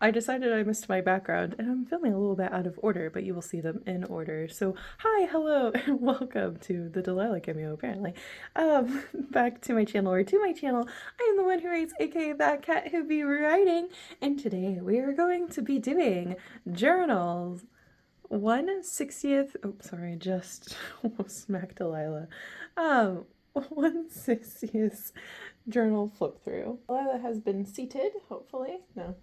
I decided I missed my background and I'm filming a little bit out of order, but you will see them in order. So, hi, hello, and welcome to the Delilah cameo, apparently. Back to my channel, or to my channel. I am the one who writes, aka that cat who be writing, and today we are going to be doing journals. 1/60th, oh, sorry, just almost smacked Delilah. 1/60th journal flip through. Delilah has been seated, hopefully. No,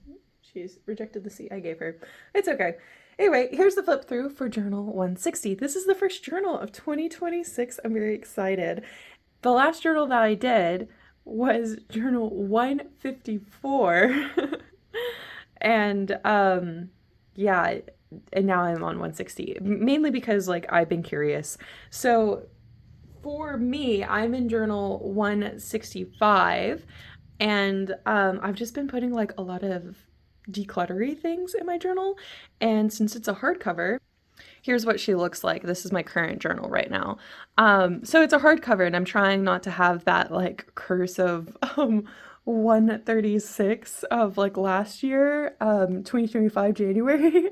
she's rejected the seat I gave her. It's okay. Anyway, here's the flip through for journal 160. This is the first journal of 2026. I'm very excited. The last journal that I did was journal 154. And yeah, and now I'm on 160, mainly because like I've been curious. So for me, I'm in journal 165, and I've just been putting like a lot of decluttery things in my journal. And since it's a hardcover, here's what she looks like. This is my current journal right now. So it's a hardcover, and I'm trying not to have that like curse of 136 of like last year, 2025 January.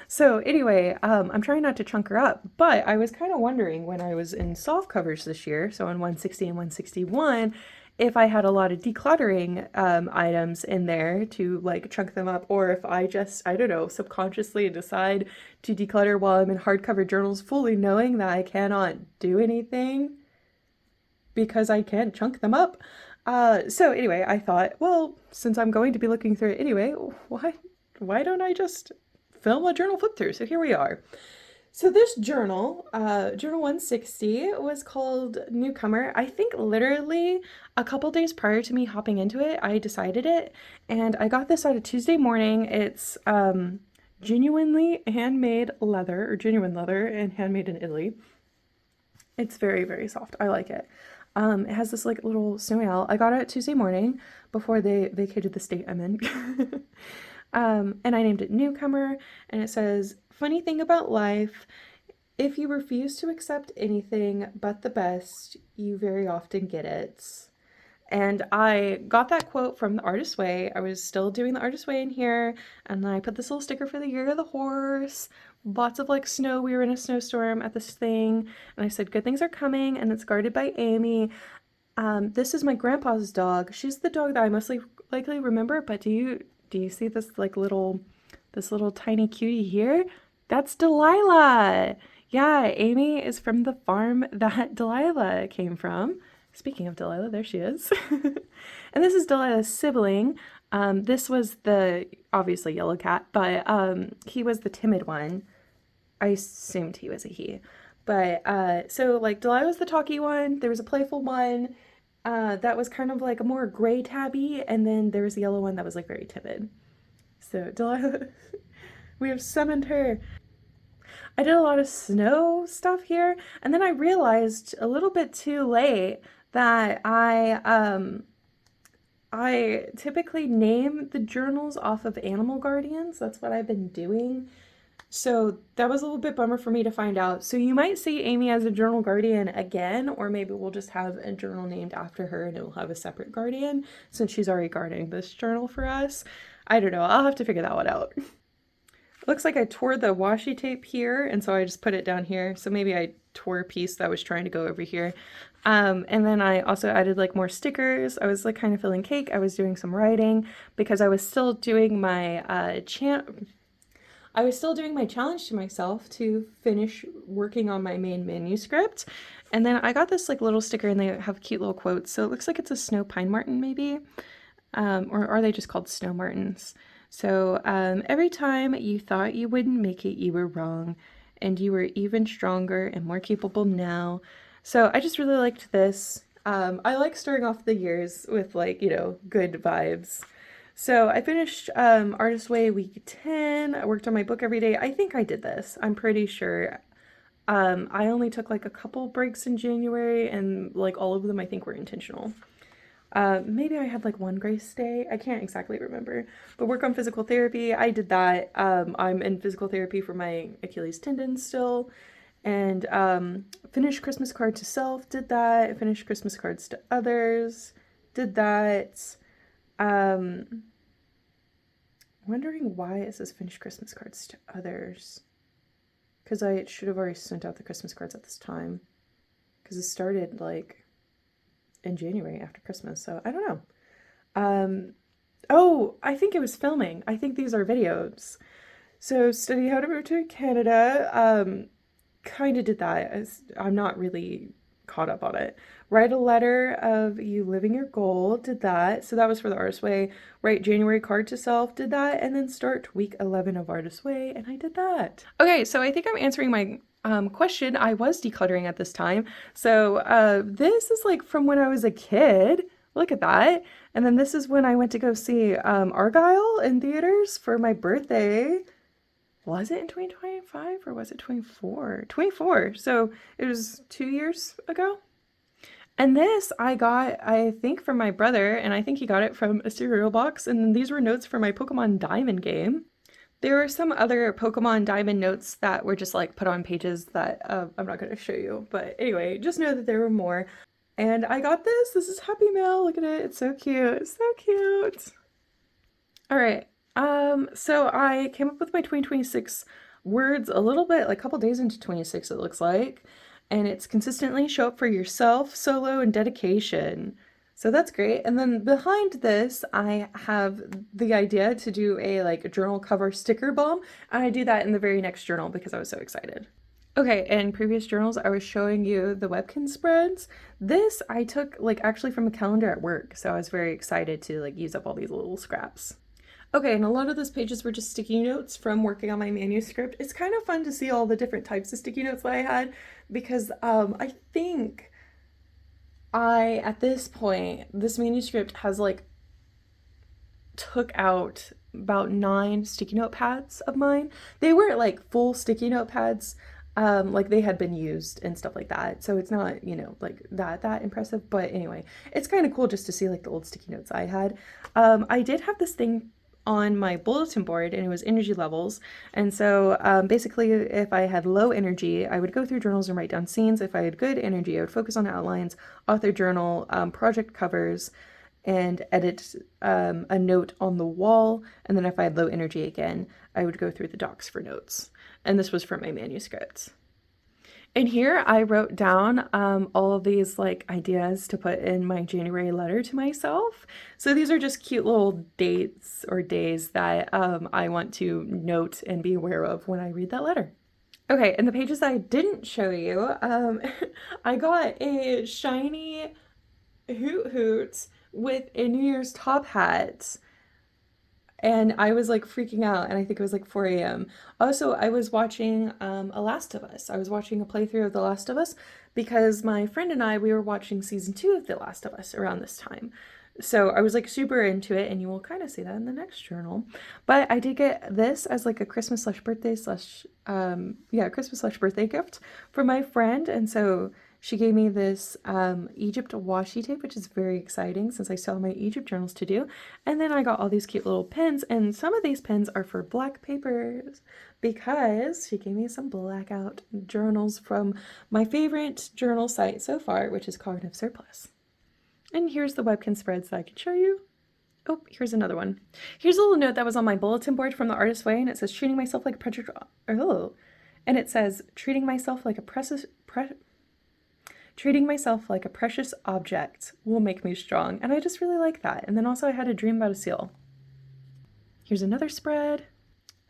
So anyway, I'm trying not to chunk her up, but I was kind of wondering when I was in soft covers this year, so on 160 and 161, if I had a lot of decluttering items in there to like chunk them up, or if I just, I don't know, subconsciously decide to declutter while I'm in hardcover journals, fully knowing that I cannot do anything because I can't chunk them up. So anyway, I thought, well, since I'm going to be looking through it anyway, why don't I just film a journal flip through? So here we are. So this journal, journal 160, was called Newcomer. I think literally a couple days prior to me hopping into it, I decided it, and I got this out of Tuesday morning. It's genuinely handmade leather, or genuine leather, and handmade in Italy. It's very, very soft. I like it. It has this like little snowy owl. I got it Tuesday morning before they vacated the state I'm in. And I named it Newcomer, and it says, funny thing about life, if you refuse to accept anything but the best, you very often get it. And I got that quote from The Artist's Way. I was still doing The Artist's Way in here, and then I put this little sticker for the year of the horse. Lots of like snow. We were in a snowstorm at this thing, and I said, good things are coming, and it's guarded by Amy. This is my grandpa's dog. She's the dog that I mostly likely remember, but do you see this like this little tiny cutie here? That's Delilah. Yeah, Amy is from the farm that Delilah came from. Speaking of Delilah, there she is. And this is Delilah's sibling. This was the obviously yellow cat, but he was the timid one. I assumed he was a he. But so like Delilah was the talky one. There was a playful one that was kind of like a more gray tabby, and then there was the yellow one that was like very timid. So Delilah, we have summoned her. I did a lot of snow stuff here, and then I realized a little bit too late that I typically name the journals off of animal guardians. That's what I've been doing. So that was a little bit bummer for me to find out. So you might see Amy as a journal guardian again, or maybe we'll just have a journal named after her and it will have a separate guardian since she's already guarding this journal for us. I don't know. I'll have to figure that one out. It looks like I tore the washi tape here, and so I just put it down here. So maybe I tore a piece that was trying to go over here. And then I also added like more stickers. I was like kind of feeling cake. I was doing some writing because I was still doing my I was still doing my challenge to myself to finish working on my main manuscript. And then I got this like little sticker, and they have cute little quotes. So it looks like it's a snow pine martin maybe. Or are they just called snow martins? So every time you thought you wouldn't make it, you were wrong, and you were even stronger and more capable now. So I just really liked this. I like starting off the years with like, you know, good vibes. So I finished Artist Way week 10. I worked on my book every day. I think I did this. I'm pretty sure. I only took like a couple breaks in January, and like all of them I think were intentional. Maybe I had like one grace day. I can't exactly remember. But work on physical therapy, I did that. I'm in physical therapy for my Achilles tendon still. And finished Christmas card to self, did that. Finished Christmas cards to others, did that. Um, wondering why it says finish Christmas cards to others. Because I should have already sent out the Christmas cards at this time. Because it started like in January after Christmas, so I don't know. Oh, I think it was filming. I think these are videos. So study how to move to Canada. Kind of did that. I'm not really caught up on it. Write a letter of you living your goal. Did that. So that was for the Artist Way. Write January card to self. Did that. And then start week 11 of Artist Way. And I did that. Okay, so I think I'm answering my question. I was decluttering at this time. So this is like from when I was a kid. Look at that. And then this is when I went to go see Argyle in theaters for my birthday. Was it in 2025 or was it 24? 24. So it was 2 years ago. And this I got, I think, from my brother, and I think he got it from a cereal box. And then these were notes for my Pokemon Diamond game. There were some other Pokemon Diamond notes that were just like put on pages that I'm not going to show you. But anyway, just know that there were more. And I got this. This is Happy Mail. Look at it. It's so cute. It's so cute. All right. So I came up with my 2026 words a little bit, like a couple days into 26, it looks like. And it's consistently show up for yourself, solo, and dedication. So that's great. And then behind this, I have the idea to do a like journal cover sticker bomb. And I do that in the very next journal because I was so excited. Okay, in previous journals, I was showing you the Webkin spreads. This I took like actually from a calendar at work. So I was very excited to like use up all these little scraps. Okay, and a lot of those pages were just sticky notes from working on my manuscript. It's kind of fun to see all the different types of sticky notes that I had because I think at this point, this manuscript has like took out about 9 sticky note pads of mine. They weren't like full sticky note pads, like they had been used and stuff like that. So it's not, like that impressive. But anyway, it's kind of cool just to see like the old sticky notes I had. I did have this thing on my bulletin board and it was energy levels. And so basically if I had low energy, I would go through journals and write down scenes. If I had good energy, I would focus on outlines, author journal, project covers, and edit a note on the wall. And then if I had low energy again, I would go through the docs for notes. And this was from my manuscript. And here I wrote down all of these like ideas to put in my January letter to myself. So these are just cute little dates or days that I want to note and be aware of when I read that letter. Okay, and the pages I didn't show you, I got a shiny Hoot Hoot with a New Year's top hat. And I was like freaking out, and I think it was like 4 a.m. Also, I was watching A Last of Us. I was watching a playthrough of The Last of Us because my friend and I, we were watching season 2 of The Last of Us around this time. So I was like super into it, and you will kind of see that in the next journal. But I did get this as like a Christmas slash birthday slash, Christmas slash birthday gift for my friend. And so she gave me this Egypt washi tape, which is very exciting since I still have my Egypt journals to do. And then I got all these cute little pins, and some of these pins are for black papers because she gave me some blackout journals from my favorite journal site so far, which is Cognitive Surplus. And here's the Webkin spreads that I could show you. Oh, here's another one. Here's a little note that was on my bulletin board from the Artist Way, and it says, treating myself like a precious... Oh. And it says, treating myself like a precious object will make me strong. And I just really like that. And then also I had a dream about a seal. Here's another spread.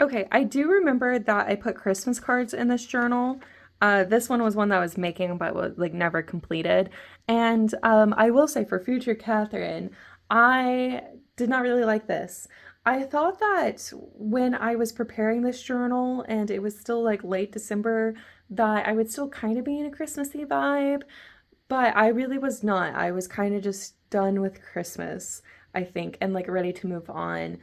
Okay, I do remember that I put Christmas cards in this journal. This one was one that I was making but was like never completed. And I will say for future Catherine, I did not really like this. I thought that when I was preparing this journal and it was still like late December, that I would still kind of be in a Christmassy vibe, but I really was not. I was kind of just done with Christmas, I think, and like ready to move on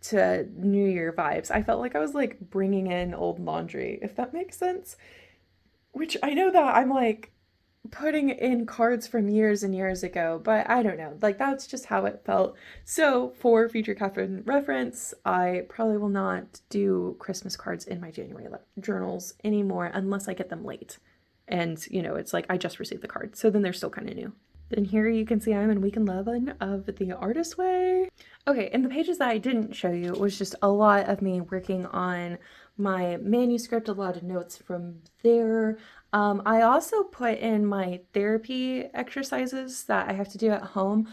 to New Year vibes. I felt like I was like bringing in old laundry, if that makes sense. Which I know that I'm like putting in cards from years and years ago, but I don't know. Like that's just how it felt. So for future Catherine reference, I probably will not do Christmas cards in my January journals anymore unless I get them late. And, it's like I just received the card. So then they're still kind of new. And here you can see I'm in week 11 of the Artist Way. Okay, and the pages that I didn't show you was just a lot of me working on my manuscript, a lot of notes from there. I also put in my therapy exercises that I have to do at home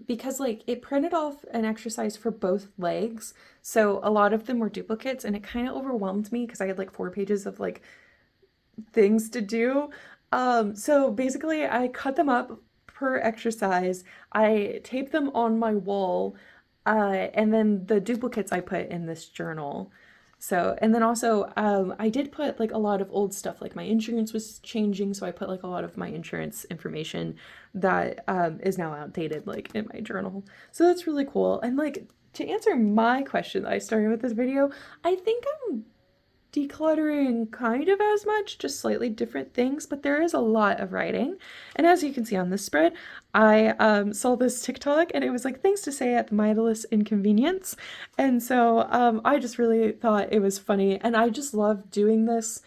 because like it printed off an exercise for both legs. So a lot of them were duplicates and it kind of overwhelmed me because I had like 4 pages of like things to do. So basically, I cut them up per exercise. I tape them on my wall, and then the duplicates I put in this journal. So, and then also, I did put like a lot of old stuff, like my insurance was changing, so I put like a lot of my insurance information that is now outdated, like in my journal. So that's really cool. And like to answer my question that I started with this video, I think I'm decluttering kind of as much, just slightly different things, but there is a lot of writing. And as you can see on this spread, I saw this TikTok and it was like things to say at the mindless inconvenience. And so I just really thought it was funny. And I just love doing this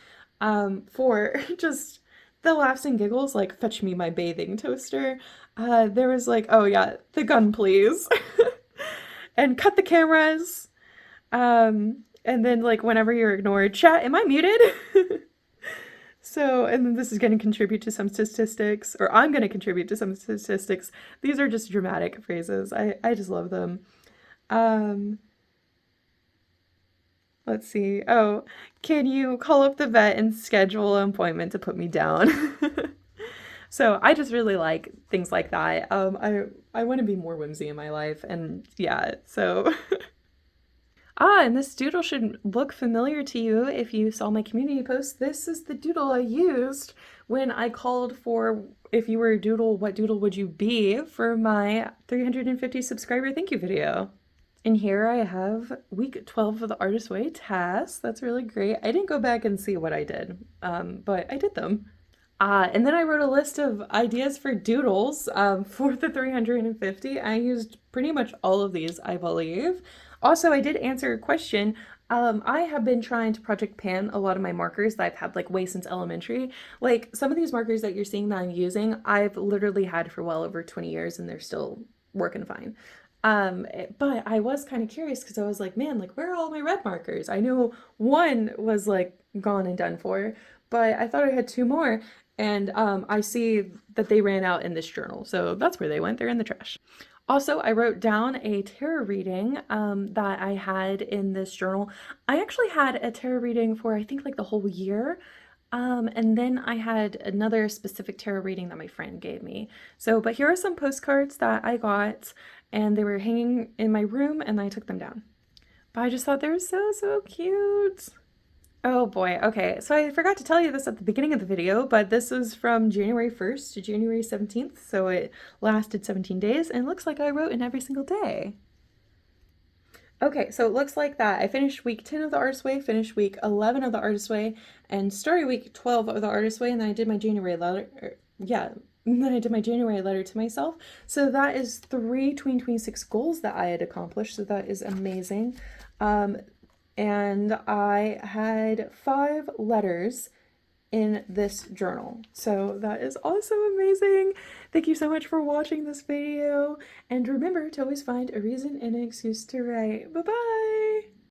for just the laughs and giggles, like fetch me my bathing toaster. There was like, oh yeah, the gun please. And cut the cameras. And then like whenever you're ignored, chat, am I muted? So, and then this is going to contribute to some statistics, or I'm going to contribute to some statistics. These are just dramatic phrases. I just love them. Um, let's see. Oh, can you call up the vet and schedule an appointment to put me down? So I just really like things like that. I want to be more whimsy in my life, and yeah, so Ah, and this doodle should look familiar to you if you saw my community post. This is the doodle I used when I called for if you were a doodle, what doodle would you be for my 350 subscriber thank you video. And here I have week 12 of the Artist Way tasks. That's really great. I didn't go back and see what I did, but I did them. And then I wrote a list of ideas for doodles for the 350. I used pretty much all of these, I believe. Also, I did answer a question. I have been trying to Project Pan a lot of my markers that I've had like way since elementary. Like some of these markers that you're seeing that I'm using, I've literally had for well over 20 years and they're still working fine. But I was kind of curious because I was like, man, like where are all my red markers? I knew one was like gone and done for, but I thought I had 2 more. And I see that they ran out in this journal. So that's where they went. They're in the trash. Also, I wrote down a tarot reading that I had in this journal. I actually had a tarot reading for, I think, like the whole year. And then I had another specific tarot reading that my friend gave me. So, but here are some postcards that I got, and they were hanging in my room, and I took them down. But I just thought they were so, so cute. Oh boy, okay. So I forgot to tell you this at the beginning of the video, but this is from January 1st to January 17th, so it lasted 17 days, and it looks like I wrote in every single day. Okay, so it looks like that I finished week 10 of the Artist Way, finished week 11 of the Artist Way, and started week 12 of the Artist Way, and then I did my January letter, yeah, and then I did my January letter to myself. So that is 3 2026 goals that I had accomplished, so that is amazing. And I had 5 letters in this journal. So that is also amazing. Thank you so much for watching this video. And remember to always find a reason and an excuse to write. Bye-bye!